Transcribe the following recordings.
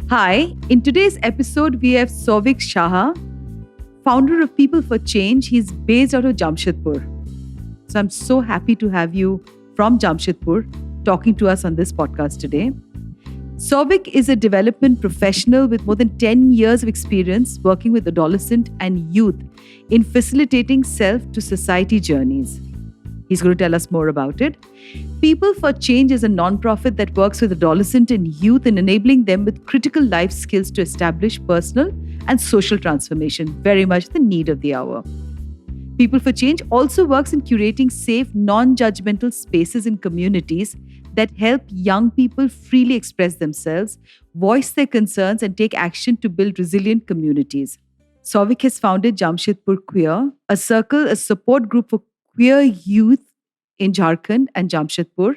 Hi, in today's episode, we have Souvik Shah, founder of People for Change. He's based out of Jamshedpur. So I'm so happy to have you from Jamshedpur talking to us on this podcast today. Souvik is a development professional with more than 10 years of experience working with adolescent and youth in facilitating self to society journeys. He's going to tell us more about it. People for Change is a nonprofit that works with adolescent and youth in enabling them with critical life skills to establish personal and social transformation, very much the need of the hour. People for Change also works in curating safe, non judgmental spaces in communities that help young people freely express themselves, voice their concerns, and take action to build resilient communities. Souvik has founded Jamshedpur Queer, a support group for queer youth in Jharkhand and Jamshedpur.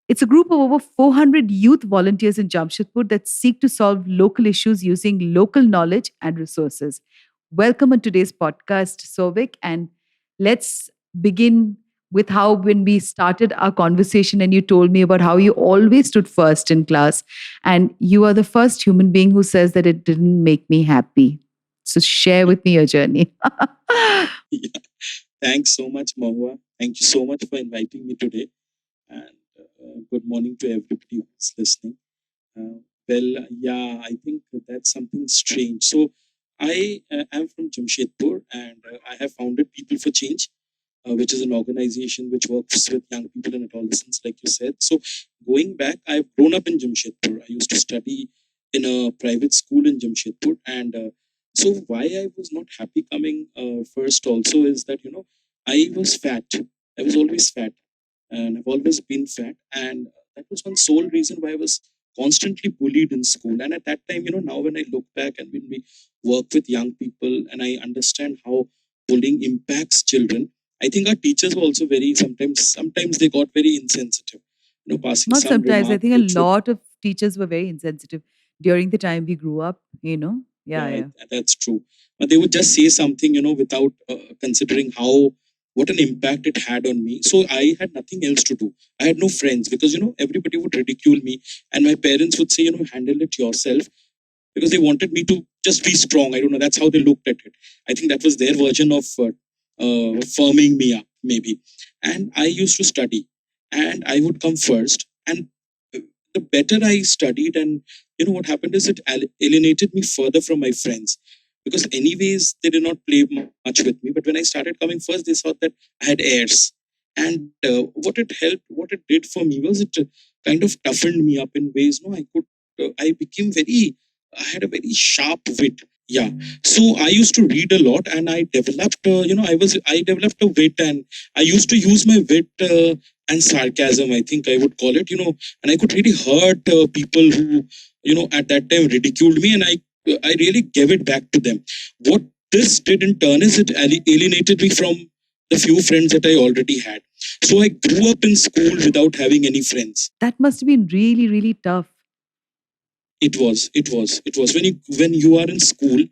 It's a group of over 400 youth volunteers in Jamshedpur that seek to solve local issues using local knowledge and resources. Welcome on today's podcast, Souvik, and let's begin with how when we started our conversation and you told me about how you always stood first in class and you are the first human being who says that it didn't make me happy. So share with me your journey. Yeah. Thanks so much, Mahua. Thank you so much for inviting me today. And good morning to everybody who's listening. Yeah, I think that's something strange. So, I am from Jamshedpur and I have founded People for Change, which is an organization which works with young people and adolescents, like you said. So, going back, I've grown up in Jamshedpur. I used to study in a private school in Jamshedpur. And so, why I was not happy coming first also is that, I was fat. I was always fat and I've always been fat. And that was one sole reason why I was constantly bullied in school. And at that time, now when I look back and when we work with young people and I understand how bullying impacts children, I think our teachers were also very sometimes they got very insensitive, passing Not some sometimes. I remark think a which would lot of teachers were. Insensitive during the time we grew up. Yeah, yeah, yeah. that's true. But they would just say something, without considering how what an impact it had on me. So I had nothing else to do. I had no friends because everybody would ridicule me, and my parents would say, handle it yourself because they wanted me to just be strong. I don't know. That's how they looked at it. I think that was their version of firming me up, maybe. And I used to study, and I would come first, and the better I studied, and what happened is it alienated me further from my friends because anyways they did not play much with me. But when I started coming first, they thought that I had airs, and what it did for me was it kind of toughened me up in ways. No, I could, I became very, I had a very sharp wit. Yeah, so I used to read a lot, and I developed, I developed a wit, and I used to use my wit and sarcasm. I think I would call it, and I could really hurt people who, at that time ridiculed me, and I really gave it back to them. What this did in turn is it alienated me from the few friends that I already had. So I grew up in school without having any friends. That must have been really, really tough. It was when you are in school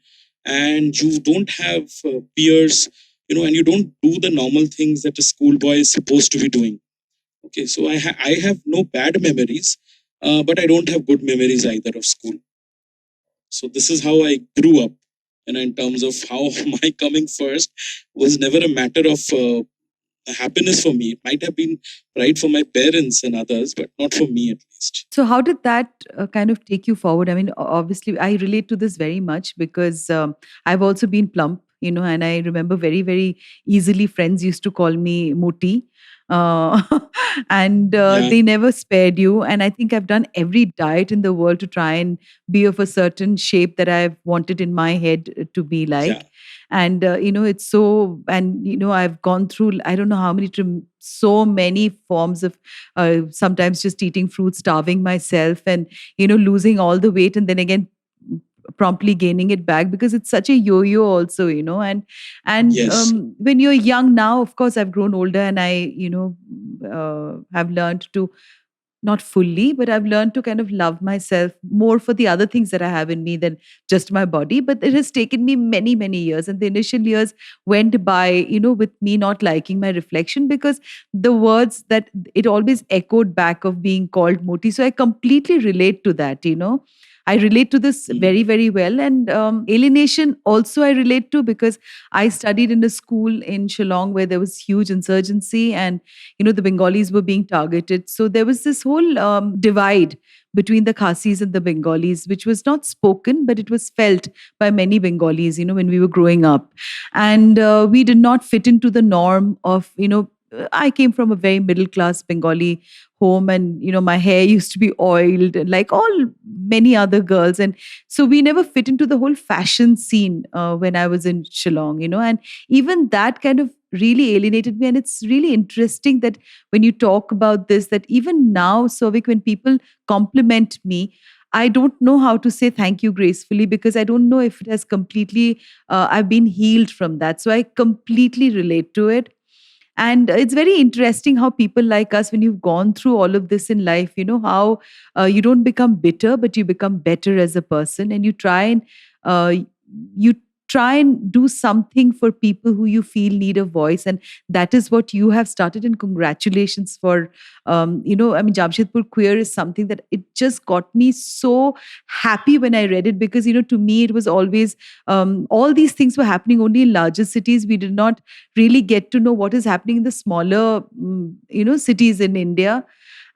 and you don't have peers, and you don't do the normal things that a schoolboy is supposed to be doing. Okay, so I have no bad memories, but I don't have good memories either of school. So this is how I grew up. And in terms of how my coming first was never a matter of happiness for me. It might have been right for my parents and others, but not for me at least. So, how did that kind of take you forward? I mean, obviously, I relate to this very much because I've also been plump, and I remember very, very easily friends used to call me Moti. Uh, and Yeah, they never spared you. And I think I've done every diet in the world to try and be of a certain shape that I've wanted in my head to be yeah, like. And it's so, and I've gone through I don't know how many so many forms of sometimes just eating fruit, starving myself, and losing all the weight, and then again promptly gaining it back because it's such a yo-yo also, and yes. when you're young now, of course I've grown older and I have learned to, not fully, but I've learned to kind of love myself more for the other things that I have in me than just my body. But it has taken me many, many years. And the initial years went by, with me not liking my reflection because the words that it always echoed back of being called Moti. So I completely relate to that. I relate to this very, very well. And alienation also I relate to, because I studied in a school in Shillong where there was huge insurgency, and the Bengalis were being targeted. So there was this whole divide between the Khasis and the Bengalis, which was not spoken, but it was felt by many Bengalis, when we were growing up. And we did not fit into the norm of, I came from a very middle class Bengali home, and my hair used to be oiled like all many other girls. And so we never fit into the whole fashion scene when I was in Shillong, and even that kind of really alienated me. And it's really interesting that when you talk about this, that even now, Souvik, when people compliment me, I don't know how to say thank you gracefully, because I don't know if it has completely, I've been healed from that. So I completely relate to it. And it's very interesting how people like us, when you've gone through all of this in life, how you don't become bitter, but you become better as a person, and uh, you try and do something for people who you feel need a voice. And that is what you have started. And congratulations for, I mean, Jamshedpur Queer is something that it just got me so happy when I read it, because, to me, it was always, all these things were happening only in larger cities. We did not really get to know what is happening in the smaller cities in India.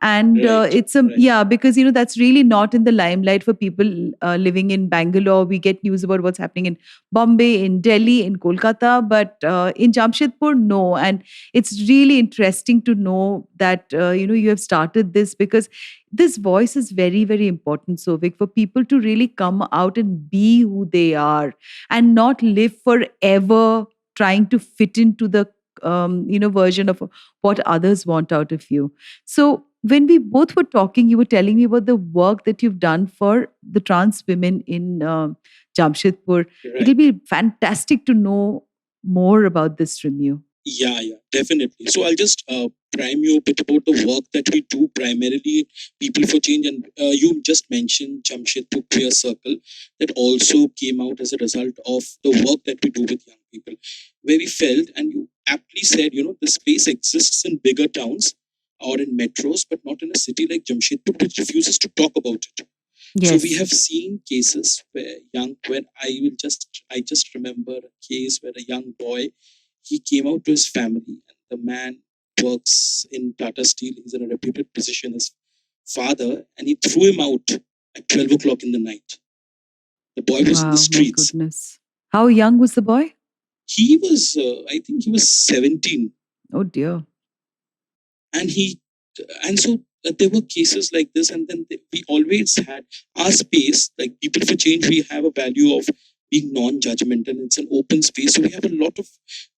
And Right, it's a right. yeah, because that's really not in the limelight for people living in Bangalore. We get news about what's happening in Bombay, in Delhi, in Kolkata, but in Jamshedpur, no. And it's really interesting to know that you have started this, because this voice is very, very important, Sovik, for people to really come out and be who they are, and not live forever trying to fit into the version of what others want out of you. So when we both were talking, you were telling me about the work that you've done for the trans women in Jamshedpur. It'll Right. be fantastic to know more about this from you. Yeah, definitely. So I'll just prime you a bit about the work that we do, primarily People for Change. And you just mentioned Jamshedpur Queer Circle, that also came out as a result of the work that we do with young people, where we felt, and you aptly said, the space exists in bigger towns or in metros, but not in a city like Jamshedpur, which refuses to talk about it. So we Yes. have seen cases where I just remember a case where a young boy, he came out to his family, and the man works in Tata Steel. He's in a reputed position as father, and he threw him out at 12 o'clock in the night. The boy was in the Wow, my streets. goodness. How young was the boy? He was, I think he was 17, Oh dear. and so there were cases like this. And then we always had our space, like People for Change. We have a value of being non-judgmental. It's an open space, so we have a lot of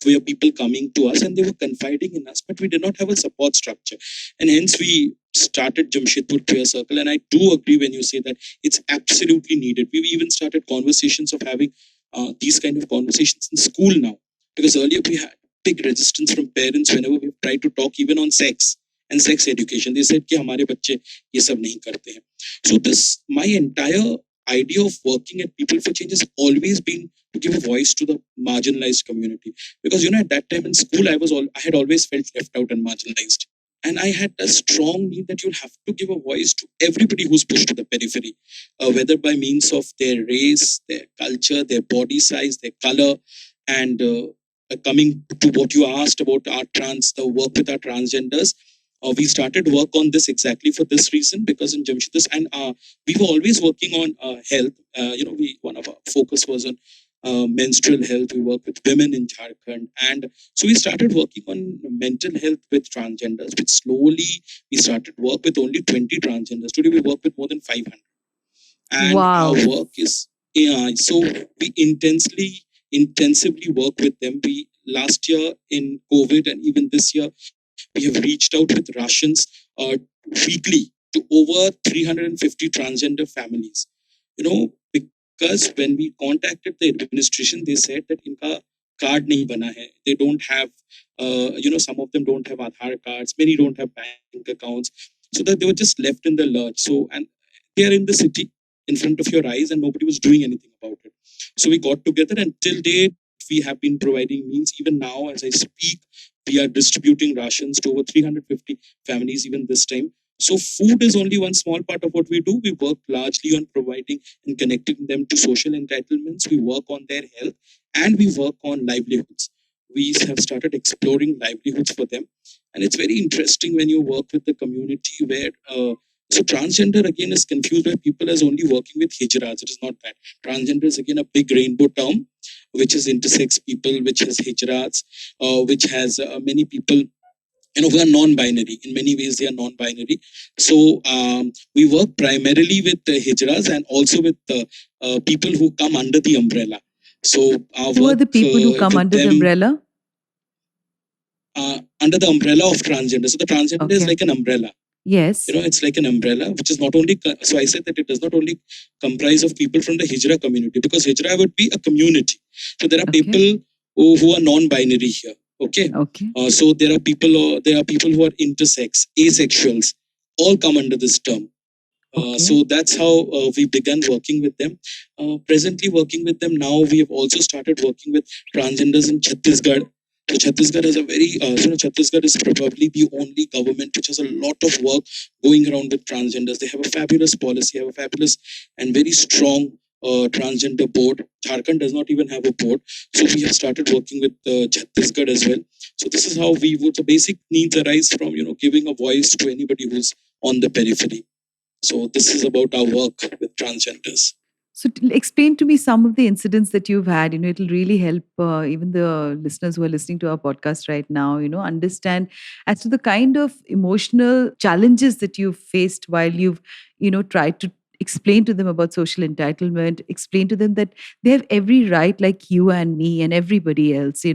queer people coming to us, and they were confiding in us, but we did not have a support structure, and hence we started Jamshedpur Queer Circle. And I do agree when you say that it's absolutely needed. We've even started conversations of having these kind of conversations in school now, because earlier we had big resistance from parents whenever we tried to talk even on sex and sex education. They said कि हमारे बच्चे ये सब नहीं करते हैं. So my entire idea of working at People for Change has always been to give a voice to the marginalized community, because at that time in school I had always felt left out and marginalized, and I had a strong need that you'll have to give a voice to everybody who's pushed to the periphery, whether by means of their race, their culture, their body size, their color. And coming to what you asked about the work with our transgenders, we started work on this exactly for this reason, because in Jamshedpur, and we were always working on health. One of our focus was on menstrual health. We work with women in Jharkhand, and so we started working on mental health with transgenders. Which slowly we started work with only 20 transgenders. Today we work with more than 500, and our Wow. work is so we intensively work with them. We last year in COVID, and even this year, we have reached out with Russians weekly to over 350 transgender families. Because when we contacted the administration, they said that inka card nahi bana hai. They don't have, some of them don't have Aadhaar cards, many don't have bank accounts, so that they were just left in the lurch. So, and they are in the city in front of your eyes, and nobody was doing anything about it. So we got together, and till date, we have been providing means. Even now, as I speak, we are distributing rations to over 350 families even this time. So food is only one small part of what we do. We work largely on providing and connecting them to social entitlements. We work on their health and we work on livelihoods. We have started exploring livelihoods for them. And it's very interesting when you work with the community where, so transgender again is confused by people as only working with hijras. It is not that. Transgender is again a big rainbow term, which is intersex people, which has hijras, which has many people who are non-binary. In many ways they are non-binary. So we work primarily with hijras and also with people who come under the umbrella. So our Who are work the people who come with under the them, umbrella? under the umbrella of transgender. So the transgender is Okay. like an umbrella. Yes. It's like an umbrella, which is not only, so I said that it does not only comprise of people from the hijra community, because hijra would be a community. So there are Okay. people who are non-binary here. Okay. Okay. So there are people who are intersex, asexuals, all come under this term. Okay. So that's how we began working with them. Presently working with them now, we have also started working with transgenders in Chhattisgarh. So Chhattisgarh is a very, Chhattisgarh is probably the only government which has a lot of work going around with transgenders. They have a fabulous policy, have a fabulous and very strong transgender board. Jharkhand does not even have a board. So we have started working with Chhattisgarh as well. So this is how we would, the basic needs arise from, giving a voice to anybody who's on the periphery. So this is about our work with transgenders. So explain to me some of the incidents that you've had. It'll really help even the listeners who are listening to our podcast right now, understand as to the kind of emotional challenges that you've faced while you've, tried to explain to them about social entitlement, explain to them that they have every right like you and me and everybody else,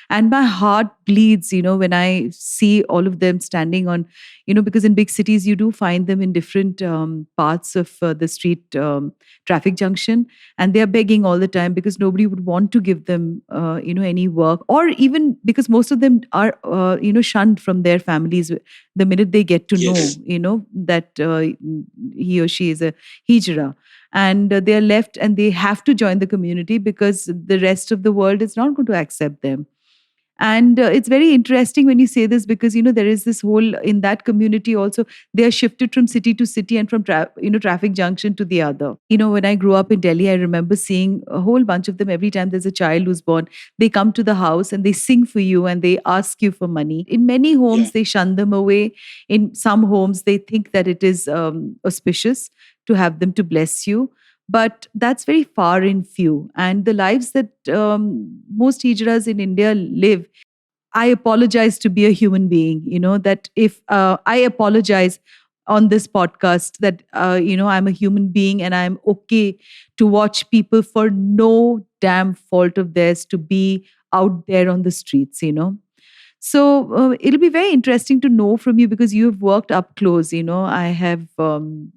And my heart bleeds, when I see all of them standing on, because in big cities you do find them in different parts of the street traffic junction, and they're begging all the time because nobody would want to give them any work, or even because most of them are shunned from their families the minute they get to Yes. know that he or she is a hijra, and they are left and they have to join the community because the rest of the world is not going to accept them. And it's very interesting when you say this because there is this whole in that community also they are shifted from city to city and from traffic junction to the other. When I grew up in Delhi, I remember seeing a whole bunch of them. Every time there's a child who's born, they come to the house and they sing for you and they ask you for money. In many homes, Yeah. they shun them away. In some homes, they think that it is auspicious to have them to bless you. But that's very far and few. And the lives that most hijras in India live, I apologize to be a human being, that if I apologize on this podcast that, I'm a human being and I'm okay to watch people for no damn fault of theirs to be out there on the streets. So it'll be very interesting to know from you because you've worked up close. I have, I'm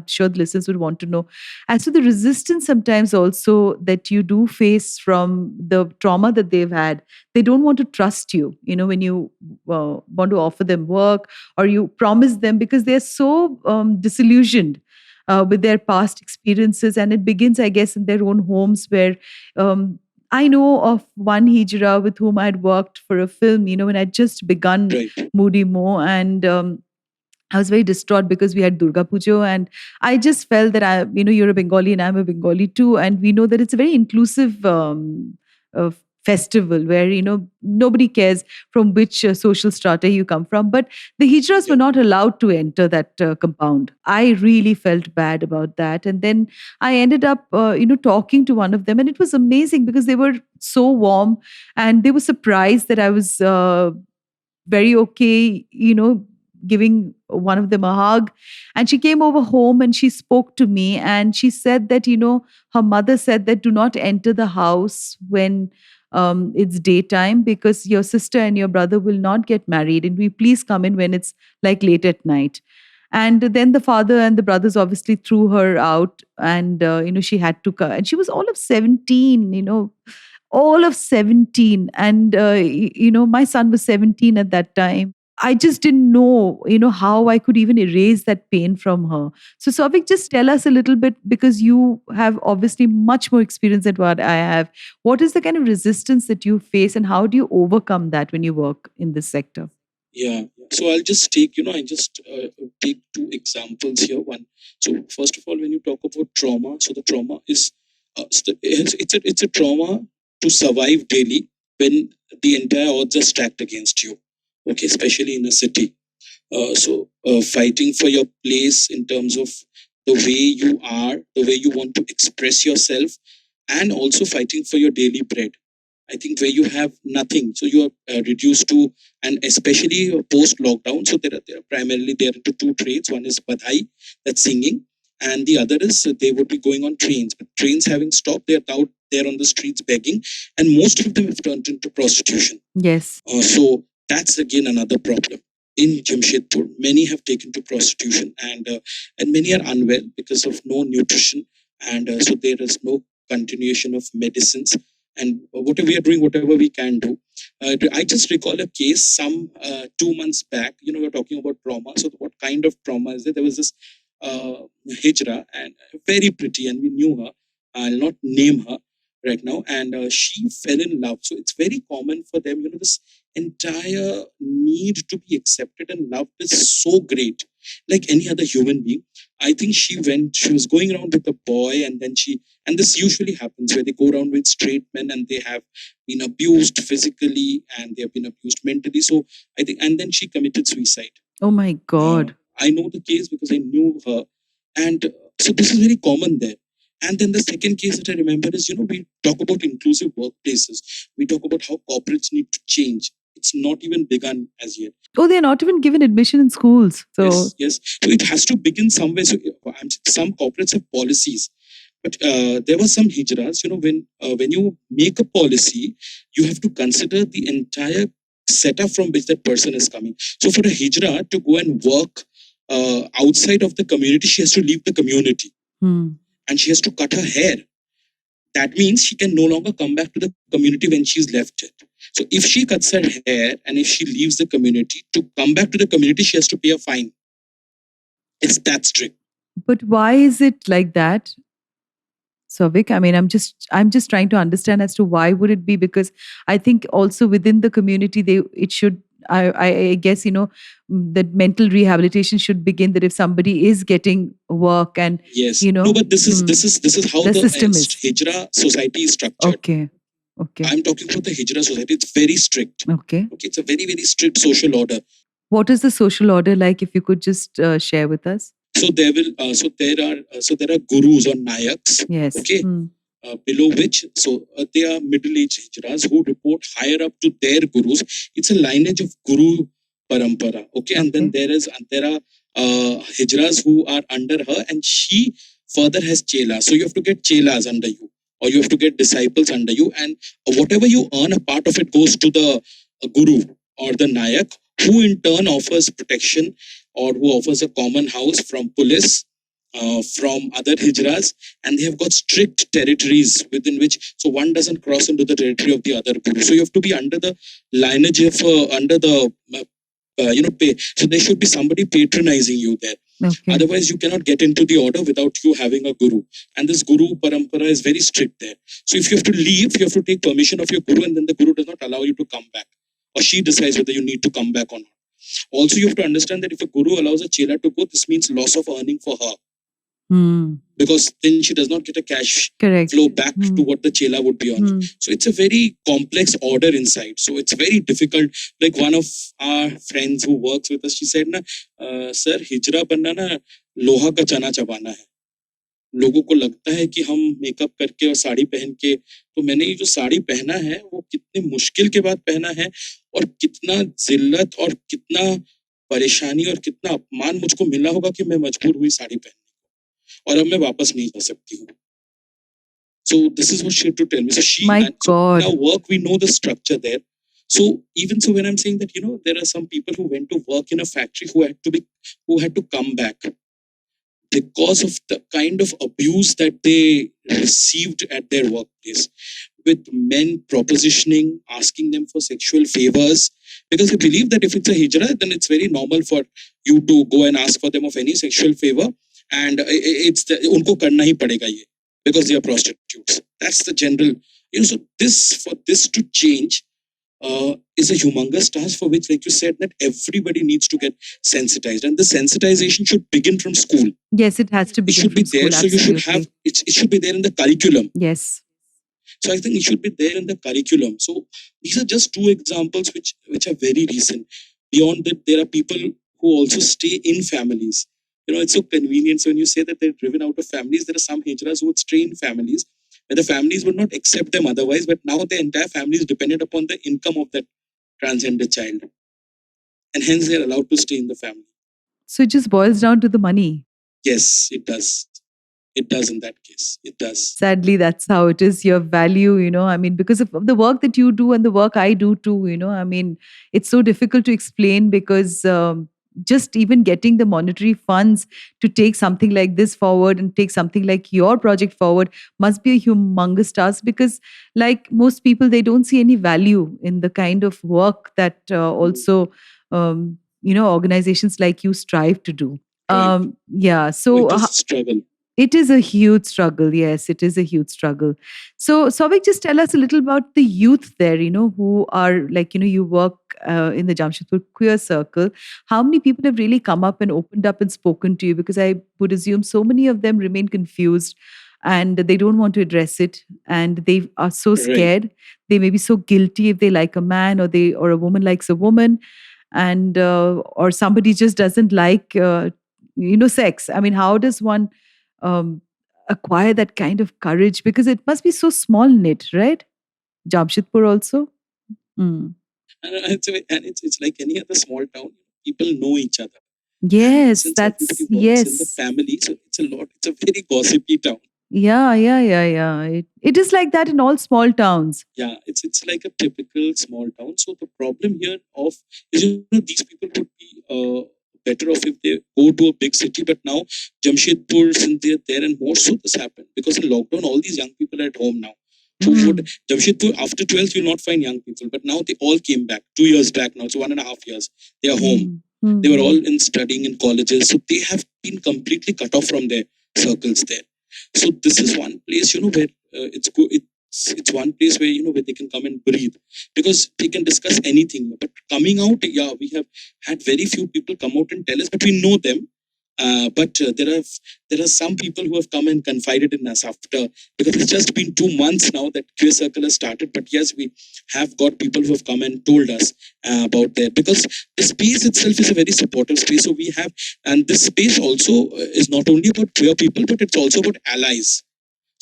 sure the listeners would want to know as to the resistance sometimes also that you do face from the trauma that they've had. They don't want to trust you, when you want to offer them work or you promise them because they're so disillusioned. With their past experiences, and it begins, I guess, in their own homes where I know of one hijra with whom I'd worked for a film, when I'd just begun Right. Moody Mo, and I was very distraught because we had Durga Puja, and I just felt that you're a Bengali and I'm a Bengali too, and we know that it's a very inclusive festival where nobody cares from which social strata you come from, but the hijras were not allowed to enter that compound. I really felt bad about that, and then I ended up talking to one of them, and it was amazing because they were so warm and they were surprised that I was very okay, giving one of them a hug. And she came over home and she spoke to me and she said that, her mother said that do not enter the house when it's daytime because your sister and your brother will not get married. And we please come in when it's like late at night. And then the father and the brothers obviously threw her out, and she had to come. And she was all of 17, all of 17. And my son was 17 at that time. I just didn't know, how I could even erase that pain from her. So, Souvik, just tell us a little bit because you have obviously much more experience than what I have. What is the kind of resistance that you face, and how do you overcome that when you work in this sector? Yeah. So I'll just take, take two examples here. One, so first of all, when you talk about trauma, so the trauma is, it's a trauma to survive daily when the entire odds are stacked against you. Okay, especially in a city. Fighting for your place in terms of the way you are, the way you want to express yourself, and also fighting for your daily bread. I think where you have nothing, so you are reduced to, and especially post lockdown. So there are primarily there into two trades. One is badhai, that's singing, and the other is they would be going on trains. But trains having stopped, they're out there on the streets begging, and most of them have turned into prostitution. Yes. So that's again another problem. In Jamshedpur, many have taken to prostitution, and many are unwell because of no nutrition, and so there is no continuation of medicines. And whatever we are doing, whatever we can do. I just recall a case some 2 months back. We're talking about trauma. So what kind of trauma is it? There was this hijra, and very pretty, and we knew her. I'll not name her right now, and she fell in love. So it's very common for them. This entire need to be accepted and loved is so great, like any other human being. I think she was going around with a boy, and then and this usually happens where they go around with straight men and they have been abused physically and they have been abused mentally. So I think, and then she committed suicide. Oh my God. I know the case because I knew her. And so this is very common there. And then the second case that I remember is, we talk about inclusive workplaces. We talk about how corporates need to change. It's not even begun as yet. Oh, they're not even given admission in schools. So Yes. So it has to begin somewhere. So some corporates have policies. But there were some hijras, when you make a policy, you have to consider the entire setup from which that person is coming. So for a hijra to go and work outside of the community, she has to leave the community. And she has to cut her hair. That means she can no longer come back to the community when she's left it. So if she cuts her hair and if she leaves the community, to come back to the community, she has to pay a fine. It's that strict. But why is it like that? Souvik, I mean, I'm just trying to understand as to why would it be, because I think also within the community it should, I guess, that mental rehabilitation should begin, that if somebody is getting work and yes, no, but this is how the system is. hijra society is structured. Okay. I'm talking about the hijra society. It's very strict. Okay. It's a very, very strict social order. What is the social order like? If you could just share with us. So there are gurus or nayaks. Yes. Okay. Below which, they are middle-aged hijras who report higher up to their gurus. It's a lineage of guru parampara. Okay, and then there are hijras who are under her, and she further has chelas. So you have to get chelas under you, or you have to get disciples under you, and whatever you earn, a part of it goes to the guru or the nayak, who in turn offers protection, or who offers a common house from police, from other hijras, and they have got strict territories within which, so one doesn't cross into the territory of the other guru. So you have to be under the lineage of under the pay. So there should be somebody patronizing you there. Okay. Otherwise, you cannot get into the order without you having a guru. And this guru parampara is very strict there. So if you have to leave, you have to take permission of your guru, and then the guru does not allow you to come back, or she decides whether you need to come back or not. Also, you have to understand that if a guru allows a chela to go, this means loss of earning for her. Because then she does not get a cash flow back to what the chela would be earning. So it's a very complex order inside. So it's very difficult. Like one of our friends who works with us, she said, sir, hijra banna na loha ka chana chabana hai. लोगों को लगता है कि हम makeup करके और साड़ी पहन के, तो मैंने ये जो साड़ी पहना है वो कितने मुश्किल के बाद पहना है, और कितना जिल्लत और कितना परेशानी और कितना अपमान मुझको मिला होगा कि मैं मजबूर हुई साड़ी पहनने को, और अब मैं वापस नहीं जा सकती हूँ. So this is what she had to tell me. So she, my God. Now work, we know the structure there. So even so, when I'm saying that, there are some people who went to work in a factory who had to come back because of the kind of abuse that they received at their workplace, with men propositioning, asking them for sexual favors, because they believe that if it's a hijra, then it's very normal for you to go and ask for them of any sexual favor, and unko karna hi padega ye, because they are prostitutes. That's the general, so for this to change, is a humongous task for which, like you said, that everybody needs to get sensitized, and the sensitization should begin from school. Yes, it has to It begin should be from there, school. so you should have Absolutely. it should be there in the curriculum. Yes. So I think it should be there in the curriculum. So these are just two examples which are very recent. Beyond that, there are people who also stay in families. You know, it's so convenient. So when you say that they're driven out of families, there are some hijras who would stay in families where the families would not accept them otherwise, but now the entire family is dependent upon the income of that transgender child. And hence they're allowed to stay in the family. So it just boils down to the money. Yes, it does. It does in that case. It does. Sadly, that's how it is. Your value, I mean, because of the work that you do and the work I do too, I mean, it's so difficult to explain because just even getting the monetary funds to take something like this forward and take something like your project forward must be a humongous task because, like most people, they don't see any value in the kind of work that also, organizations like you strive to do. Right. Yeah. So So, it is a struggle. it is a huge struggle. Yes, it is a huge struggle. So, Souvik, just tell us a little about the youth there, who are like, you work in the Jamshedpur Queer Circle. How many people have really come up and opened up and spoken to you? Because I would assume so many of them remain confused and they don't want to address it and they are so Right. scared. They may be so guilty if they like a man or a woman likes a woman and or somebody just doesn't like sex. I mean, how does one um, acquire that kind of courage because it must be so small knit, right? Jamshedpur also. Mm. And it's like any other small town. People know each other. And Yes, since everybody that's works in the yes. family, so it's a lot. It's a very gossipy town. Yeah. It is like that in all small towns. Yeah, it's like a typical small town. So the problem here of is these people would be better off if they go to a big city. But now Jamshedpur, since they're there and more, so this happened because in lockdown all these young people are at home now. Who would Jamshedpur after 12th you'll not find young people, but now they all came back 2 years back now. So 1.5 years they are home. They were all in studying in colleges, so they have been completely cut off from their circles there. So this is one place where it's one place where where they can come and breathe because they can discuss anything. But coming out, yeah, we have had very few people come out and tell us, but we know them. But there are some people who have come and confided in us after, because it's just been 2 months now that Queer Circle has started. But yes, we have got people who have come and told us about that, because the space itself is a very supportive space. So we have, and this space also is not only about queer people, but it's also about allies.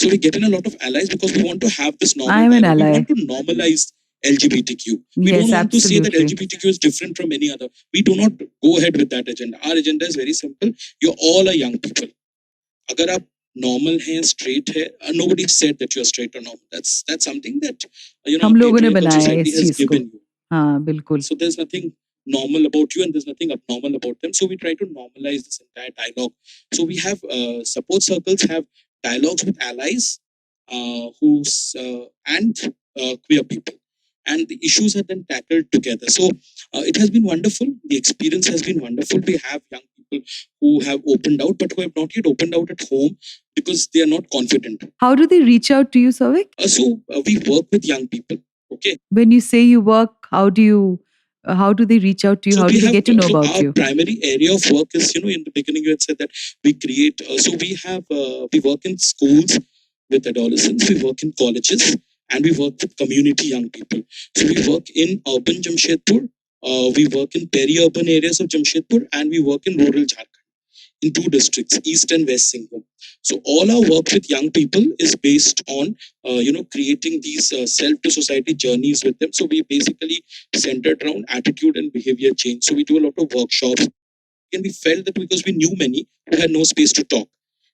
So we get in a lot of allies because we want to have this normal. I'm an dialogue. We ally. want to normalize LGBTQ. We Yes, don't want to say that absolutely. LGBTQ is different from any other. We do not go ahead with that agenda. Our agenda is very simple. You all are young people. अगर आप normal हैं, straight है, nobody said that you are straight or normal. That's something that हम लोगों ने patriarchal बनाया है society इस has चीज को. given you. हाँ, बिल्कुल. So there's nothing normal about you and there's nothing abnormal about them. So we try to normalize this entire dialogue. So we have support circles, have dialogues with allies and queer people. And the issues are then tackled together. So it has been wonderful. The experience has been wonderful. We have young people who have opened out, but who have not yet opened out at home because they are not confident. How do they reach out to you, Souvik? So we work with young people. Okay. When you say you work, how do they reach out to you? So how do they get to know about our you? Primary area of work is, in the beginning you had said that we create, so we work in schools with adolescents, we work in colleges, and we work with community young people. So we work in urban Jamshedpur, we work in peri-urban areas of Jamshedpur, and we work in rural Jharkhand in 2 districts, East and West Singhbhum. So all our work with young people is based on, creating these self-to-society journeys with them. So we basically centered around attitude and behavior change. So we do a lot of workshops, and we felt that because we knew many who had no space to talk.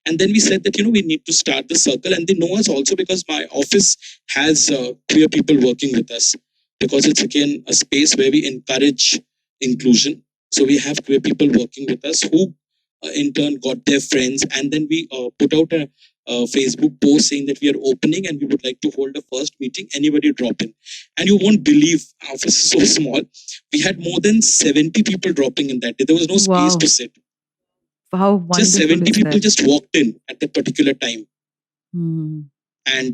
And then we said that, we need to start the circle, and they know us also because my office has queer people working with us, because it's again a space where we encourage inclusion. So we have queer people working with us who in turn got their friends, and then we put out a Facebook post saying that we are opening and we would like to hold a first meeting. Anybody drop in? And you won't believe, our office is so small. We had more than 70 people dropping in that day. There was no space Wow. to sit. How wonderful Just 70 is people that? just walked in at that particular time. Hmm. And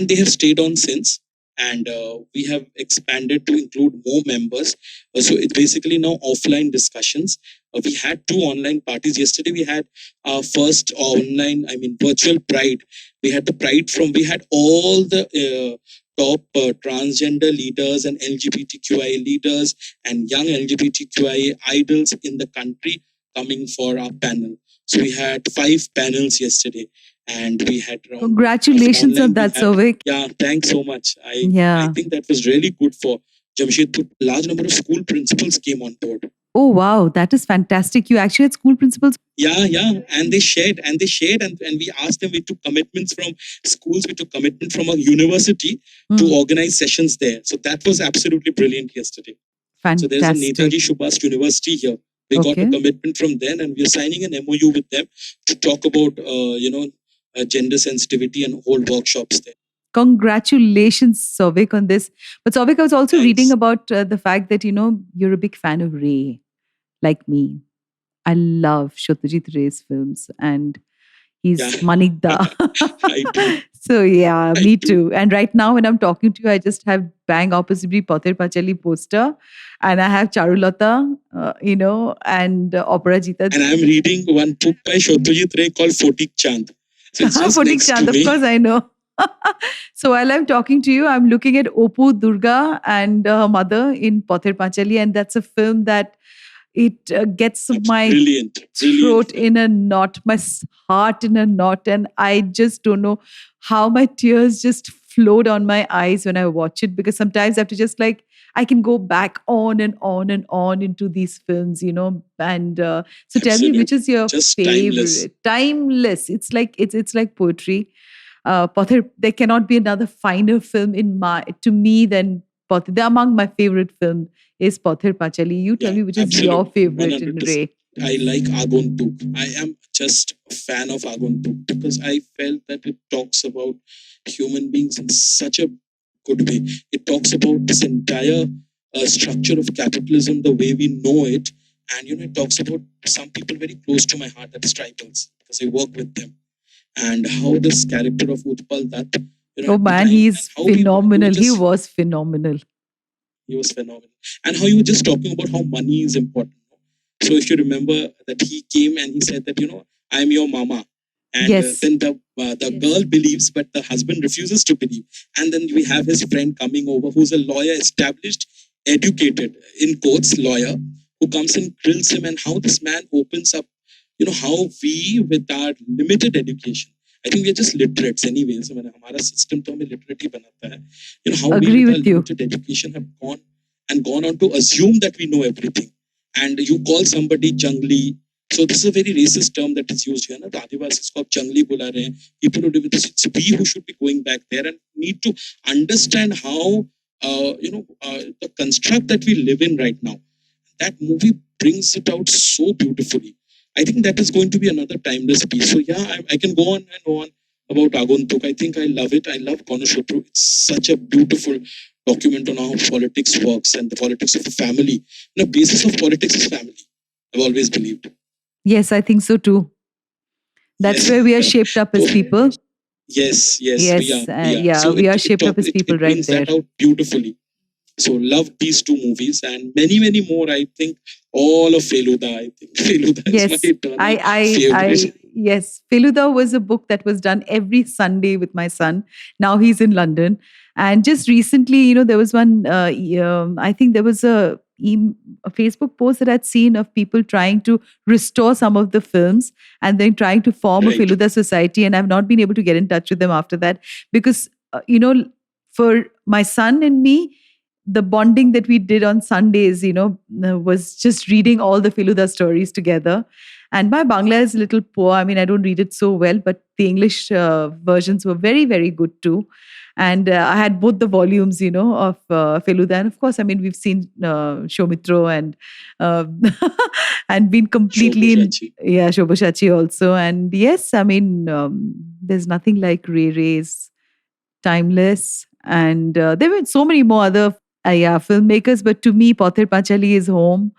they have stayed on since. and we have expanded to include more members. So it's basically now offline discussions. We had 2 online parties. Yesterday we had our first online, I mean virtual Pride. We had the Pride we had all the top transgender leaders and LGBTQIA leaders and young LGBTQIA idols in the country coming for our panel. So we had 5 panels yesterday, and we had around Congratulations on online, that, Souvik. yeah, thanks so much. I Yeah. think that was really good for Jamshedpur. Large number of school principals came on board. Oh wow, that is fantastic. You actually had school principals. Yeah, and they shared, and we asked them. We took commitments from schools. We took commitment from a university to organize sessions there. So that was absolutely brilliant yesterday. So there's a Netaji Subhas University here. We got a commitment from them, and we are signing an MOU with them to talk about gender sensitivity and hold workshops there. Congratulations, Souvik, on this. But Souvik, I was also reading about the fact that, you're a big fan of Ray, like me. I love Satyajit Ray's films, and he's Manikda. I do. So yeah, me too. And right now when I'm talking to you, I just have bang opposite me Pather Panchali poster, and I have Charulata, and Aparajita. And I'm reading one book by Satyajit Ray called Photik Chand. So it's just Photik next Chand, to of me. course I know. So while I'm talking to you, I'm looking at Opu Durga and her mother in Pather Panchali, and that's a film that it gets my throat in a knot, my heart in a knot, and I just don't know how my tears just flow down my eyes when I watch it, because sometimes I have to just I can go back on and on and on into these films, and so tell me, which is your just favorite? Timeless. It's like poetry. Pather, there cannot be another finer film to me than Pather. They're among my favorite film is Pather Panchali. You tell me which is your favorite 100%. in Ray. I like Agontuk. I am just a fan of Agontuk because I felt that it talks about human beings in such a good way. It talks about this entire structure of capitalism, the way we know it. And, it talks about some people very close to my heart, that's tribals, because I work with them. And how this character of Utpal Dutt, oh man, he's phenomenal. He was phenomenal. He was phenomenal. And how you were just talking about how money is important. So if you remember that he came and he said that, I'm your mama. And then the girl believes, but the husband refuses to believe. And then we have his friend coming over, who's a lawyer, established, educated, in quotes, lawyer, who comes and grills him, and how this man opens up, how we, with our limited education, I think we are just literates anyway. So our system to literate banata hai. How Agree we with with you. Limited education have gone on to assume that we know everything. And you call somebody jungli. So this is a very racist term that is used here. Na? The Adivasis ko jungli bula rahe hain. People who do with this, it's we who should be going back there and need to understand how the construct that we live in right now. That movie brings it out so beautifully. I think that is going to be another timeless piece. So yeah, I can go on and on about Agontuk. I think I love it. I love Konoshotru. It's such a beautiful document on how politics works and the politics of the family. The basis of politics is family. I've always believed. Yes, I think so too. That's where we are shaped up as people. Yes, we are shaped up as people right there. That out beautifully. So love these 2 movies and many, many more. I think all of Feluda. I think Feluda is my favorite. Yes, Feluda was a book that was done every Sunday with my son. Now he's in London. And just recently, there was one, I think there was a Facebook post that I'd seen of people trying to restore some of the films and then trying to form a Feluda society. And I've not been able to get in touch with them after that because, for my son and me, the bonding that we did on Sundays, was just reading all the Feluda stories together. And my Bangla is a little poor. I mean, I don't read it so well, but the English versions were very, very good too. And I had both the volumes, of Feluda. And of course, I mean, we've seen Shoumitro and and been completely Shobhashachi also. And yes, I mean, there's nothing like Ray's Timeless. And there were so many more other filmmakers, but to me, Pather Panchali is home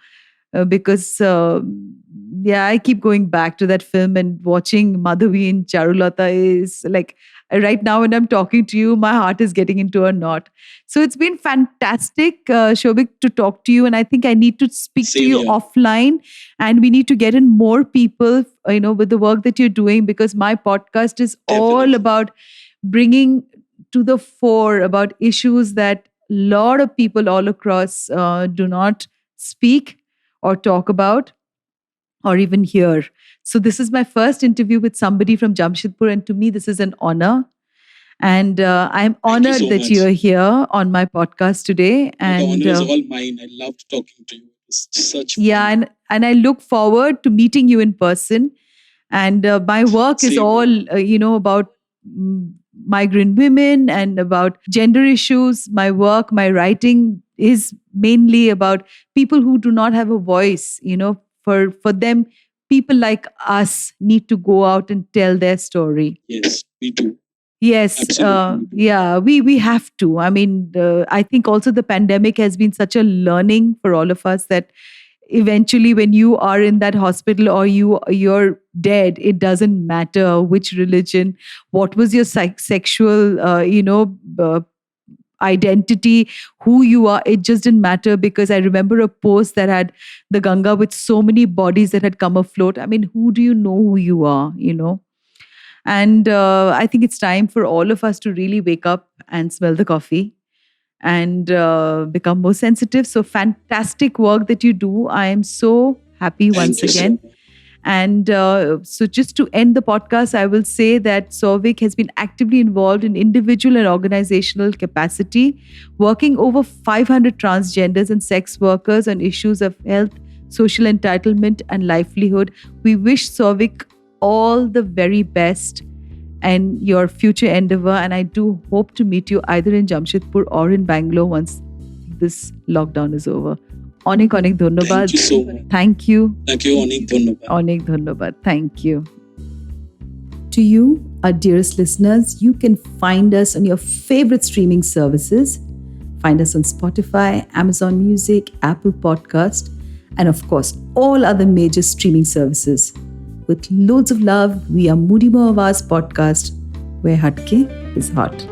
because I keep going back to that film and watching Madhavi and Charulata is like, Right now, when I'm talking to you, my heart is getting into a knot. So it's been fantastic, Shobik, to talk to you. And I think I need to speak to Same you here. offline, and we need to get in more people, with the work that you're doing, because my podcast is all Definitely. about bringing to the fore about issues that a lot of people all across do not speak or talk about or even hear. So this is my first interview with somebody from Jamshedpur, and to me, this is an honor. And I'm Thank you honored so that much. you're here on my podcast today. The And honor is all mine. I loved talking to you. It's such yeah, fun. and I look forward to meeting you in person. And my work is Same all about migrant women and about gender issues. My work, my writing is mainly about people who do not have a voice. For them, people like us need to go out and tell their story. Yes, we do. Yes, Absolutely. We do. yeah, we have to. I mean, I think also the pandemic has been such a learning for all of us that eventually, when you are in that hospital or you're dead, it doesn't matter which religion, what was your sexual, identity, who you are. It just didn't matter, because I remember a post that had the Ganga with so many bodies that had come afloat. I mean, who do you know who you are? And I think it's time for all of us to really wake up and smell the coffee and become more sensitive. So fantastic work that you do. I am so happy once Thank you so again. much. And so, just to end the podcast, I will say that Souvik has been actively involved in individual and organizational capacity, working over 500 transgenders and sex workers on issues of health, social entitlement, and livelihood. We wish Souvik all the very best and your future endeavor. And I do hope to meet you either in Jamshedpur or in Bangalore once this lockdown is over. Onek onek dhanyabad. Thank you so much. Thank you. Thank you, Onik. Dhanyabad. Onek dhanyabad. Thank you. To you, our dearest listeners, you can find us on your favorite streaming services. Find us on Spotify, Amazon Music, Apple Podcast, and of course, all other major streaming services. With loads of love, we are Moody Mo Awaz Podcast, where Hatke is hot.